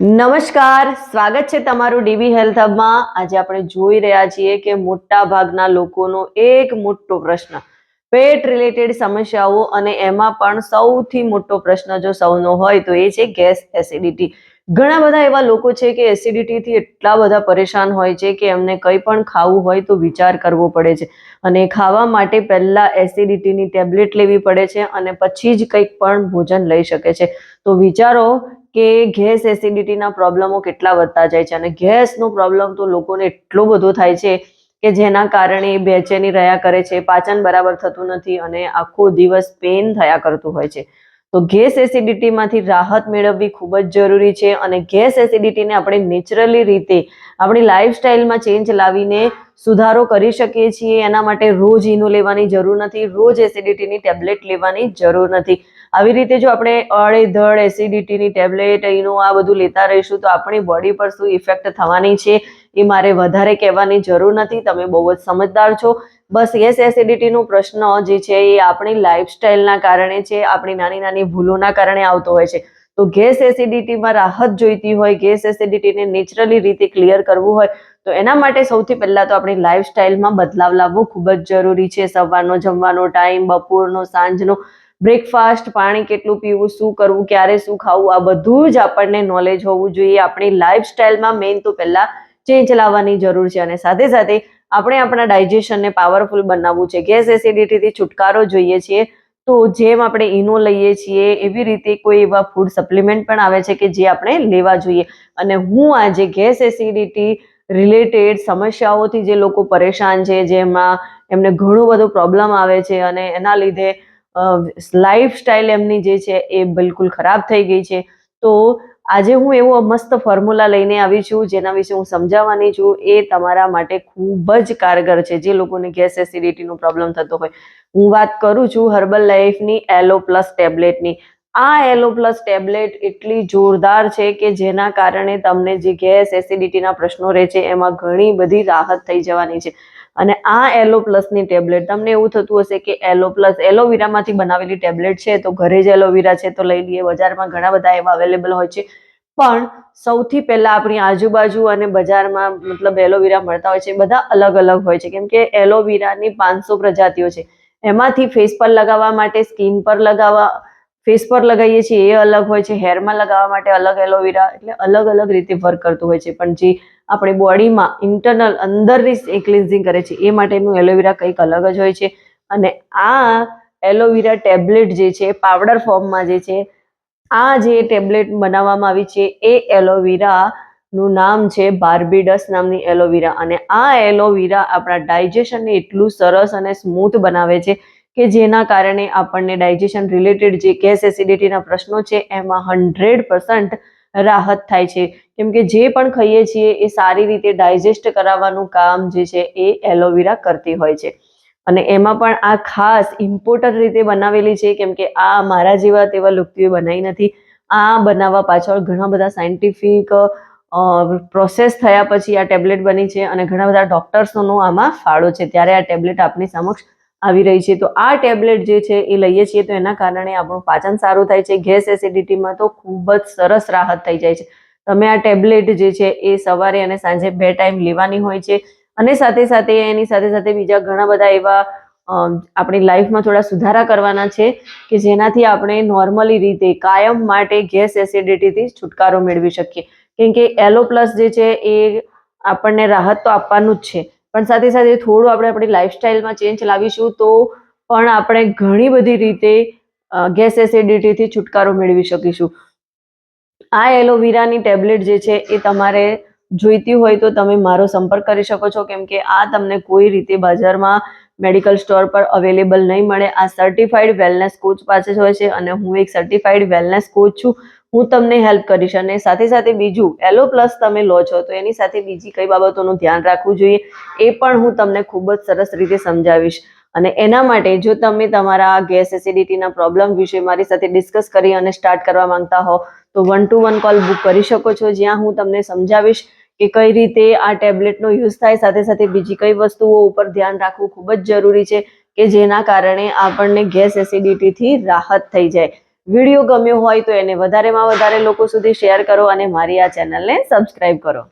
નમસ્કાર, સ્વાગત છે તમારું ડીબી હેલ્થ હબમાં। આજે આપણે જોઈ રહ્યા છીએ કે મોટા ભાગના લોકોનો એક મોટો પ્રશ્ન પેટ રિલેટેડ સમસ્યાઓ, અને એમાં પણ સૌથી મોટો પ્રશ્ન જો સૌનો હોય તો એ છે ગેસ એસિડિટી। ઘણા બધા એવા લોકો છે કે એસિડિટીથી એટલા બધા પરેશાન હોય છે કે એમને કંઈ પણ ખાવું હોય તો વિચાર કરવો પડે છે, અને ખાવા માટે પહેલા એસિડિટીની ટેબ્લેટ લેવી પડે છે અને પછી જ કંઈક પણ ભોજન લઈ શકે છે। તો વિચારો કે ગેસ એસિડિટીના પ્રોબ્લેમો કેટલા વધતા જાય છે, અને ગેસનો પ્રોબ્લેમ તો લોકોને એટલો બધો થાય છે કે જેના કારણે બેચેની રહ્યા કરે છે, પાચન બરાબર થતું નથી અને આખો દિવસ પેઇન થયા કરતું હોય છે। તો ગેસ એસિડિટીમાંથી રાહત મેળવવી ખૂબ જ જરૂરી છે, અને ગેસ એસિડિટીને આપણે નેચરલી રીતે આપણી લાઈફસ્ટાઈલમાં ચેન્જ લાવીને સુધારો કરી શકીએ છીએ। એના માટે રોજ ઈનો લેવાની જરૂર નથી, રોજ એસિડિટીની ટેબ્લેટ લેવાની જરૂર નથી। આવી રીતે જો આપણે આડેધડ એસિડિટીની ટેબ્લેટ ઈનો આ બધું લેતા રહીશું તો આપણી બોડી પર શું ઇફેક્ટ થવાની છે એ મારે વધારે કહેવાની જરૂર નથી, તમે બહુ જ સમજદાર છો। બસ ગેસ એસિડિટીનો પ્રશ્ન જે છે એ આપણી લાઈફસ્ટાઈલના કારણે છે, આપણી નાની નાની ભૂલોના કારણે આવતો હોય છે। તો ગેસ એસિડિટીમાં રાહત જોઈતી હોય, ગેસ એસિડિટીને નેચરલી રીતે ક્લિયર કરવું હોય તો એના માટે સૌથી પહેલાં તો આપણી લાઈફસ્ટાઈલમાં બદલાવ લાવવો ખૂબ જ જરૂરી છે। સવારનો જમવાનો ટાઈમ, બપોરનો, સાંજનો બ્રેકફાસ્ટ, પાણી કેટલું પીવું, શું કરવું, ક્યારે શું ખાવું, આ બધું જ આપણને નોલેજ હોવું જોઈએ। આપણી લાઈફસ્ટાઈલમાં મેઇન તો પહેલાં ચેન્જ લાવવાની જરૂર છે, અને સાથે સાથે આપણે આપણા ડાયજેશનને પાવરફુલ બનાવવું છે। ગેસ એસિડિટીથી છુટકારો જોઈએ છીએ તો જેમ આપણે ઈનો લઈએ છીએ એવી રીતે કોઈ એવા ફૂડ સપ્લિમેન્ટ પણ આવે છે કે જે આપણે લેવા જોઈએ। અને હું આજે ગેસ એસિડિટી રિલેટેડ સમસ્યાઓથી જે લોકો પરેશાન છે, જેમાં એમને ઘણો બધો પ્રોબ્લેમ આવે છે અને એના લીધે લાઈફસ્ટાઈલ એમની જે છે એ બિલકુલ ખરાબ થઈ ગઈ છે, તો આજે હું એવો મસ્ત ફોર્મ્યુલા લઈને આવી છું જેના વિશે હું સમજાવવાની છું। એ તમારા માટે ખૂબ જ કારગર છે જે લોકોને ગેસ એસિડિટીનો પ્રોબ્લેમ થતો હોય। હું વાત કરું છું હર્બલ લાઈફની એલો પ્લસ ટેબ્લેટની। આ એલો પ્લસ ટેબ્લેટ એટલી જોરદાર છે કે જેના કારણે તમને જે ગેસ એસિડિટીના પ્રશ્નો રહે છે એમાં ઘણી બધી રાહત થઈ જવાની છે। અને આ એલો પ્લસની ટેબ્લેટ, તમને એવું થતું હશે કે એલો પ્લસ એલોવેરામાંથી બનાવેલી ટેબ્લેટ છે તો ઘરે જ એલોવેરા છે તો લઈ લઈએ, બજારમાં ઘણા બધા એવા અવેલેબલ હોય છે, પણ સૌથી પહેલા આપણી આજુબાજુ અને બજારમાં મતલબ એલોવેરા મળતા હોય છે બધા અલગ અલગ હોય છે, કેમ કે એલોવેરાની 500 પ્રજાતિઓ છે। એમાંથી ફેસ પર લગાવવા માટે, સ્કિન પર લગાવવા, ફેસ પર લગાવીએ છીએ એ અલગ હોય છે, હેરમાં લગાવવા માટે અલગ એલોવેરા, એટલે અલગ અલગ રીતે વર્ક કરતું હોય છે। પણ જે આપણે બોડીમાં ઇન્ટરનલ અંદરની ક્લિન્ઝિંગ કરે છે એ માટેનું એલોવેરા કંઈક અલગ જ હોય છે। અને આ એલોવેરા ટેબ્લેટ જે છે પાવડર ફોર્મમાં જે છે, આ જે ટેબ્લેટ બનાવવામાં આવી છે એ એલોવેરાનું નામ છે બાર્બેડસ નામની એલોવેરા। અને આ એલોવેરા આપણા ડાયજેશનને એટલું સરસ અને સ્મૂથ બનાવે છે કે જેના કારણે આપણને ડાયજેશન રિલેટેડ જે ગેસ એસિડિટીના પ્રશ્નો છે એમાં 100% રાહત થાય છે, કેમ કે જે પણ ખાઈએ છીએ એ સારી રીતે ડાયજેસ્ટ કરાવવાનું કામ જે છે એ એલોવેરા કરતી હોય છે। અને એમાં પણ આ ખાસ ઇમ્પોર્ટન્ટ રીતે બનાવેલી છે, કેમ કે આ મારા જેવા તેવા વ્યક્તિઓએ બનાવી નથી। આ બનાવવા પાછળ ઘણા બધા સાયન્ટિફિક પ્રોસેસ થયા પછી આ ટેબ્લેટ બની છે, અને ઘણા બધા ડોક્ટર્સનો આમાં ફાળો છે, ત્યારે આ ટેબ્લેટ આપની સમક્ષ આવી રહી છે। તો આ ટેબ્લેટ જે છે એ લઈએ છીએ તો એના કારણે આપણું પાચન સારું થાય છે, ગેસ એસિડિટીમાં તો ખૂબ જ સરસ રાહત થઈ જાય છે। તમે આ ટેબ્લેટ જે છે એ સવારે અને સાંજે 2 ટાઈમ લેવાની હોય છે, અને સાથે સાથે એની સાથે સાથે બીજા ઘણા બધા એવા આપણી લાઈફમાં થોડા સુધારા કરવાના છે કે જેનાથી આપણે નોર્મલી રીતે કાયમ માટે ગેસ એસિડિટીથી છુટકારો મેળવી શકીએ। કેમ કે એલો પ્લસ જે છે એ આપણને રાહત તો આપવાનું જ છે, પણ સાથે સાથે થોડું આપણે આપણી લાઈફસ્ટાઈલમાં ચેન્જ લાવીશું તો પણ આપણે ઘણી બધી રીતે ગેસ એસિડિટીથી છુટકારો મેળવી શકીશું। આ એલોવેરાની ટેબ્લેટ જે છે એ તમારે જોઈતી હોય તો તમે મારો સંપર્ક કરી શકો છો, કેમ કે આ તમને કોઈ રીતે બજારમાં મેડિકલ સ્ટોર પર અવેલેબલ નહીં મળે। આ સર્ટિફાઈડ વેલનેસ કોચ પાસે હોય છે, અને હું એક સર્ટિફાઈડ વેલનેસ કોચ છું। હું તમને હેલ્પ કરીશ, અને સાથે સાથે બીજું એલો પ્લસ તમે લો છો તો એની સાથે બીજી કઈ બાબતોનું ધ્યાન રાખવું જોઈએ એ પણ હું તમને ખૂબ જ સરસ રીતે સમજાવીશ। અને એના માટે જો તમે તમારા ગેસ એસિડિટીના પ્રોબ્લેમ વિશે મારી સાથે ડિસ્કસ કરી અને સ્ટાર્ટ કરવા માંગતા હો તો 1-to-1 કોલ બુક કરી શકો છો, જ્યાં હું તમને સમજાવીશ કે કઈ રીતે આ ટેબ્લેટનો યુઝ થાય, સાથે સાથે બીજી કઈ વસ્તુઓ ઉપર ધ્યાન રાખવું ખૂબ જ જરૂરી છે કે જેના કારણે આપણને ગેસ એસિડિટીથી રાહત થઈ જાય। વિડીયો ગમ્યો હોય તો એને વધારેમાં વધારે લોકો સુધી શેર કરો અને મારી આ ચેનલને સબસ્ક્રાઇબ કરો.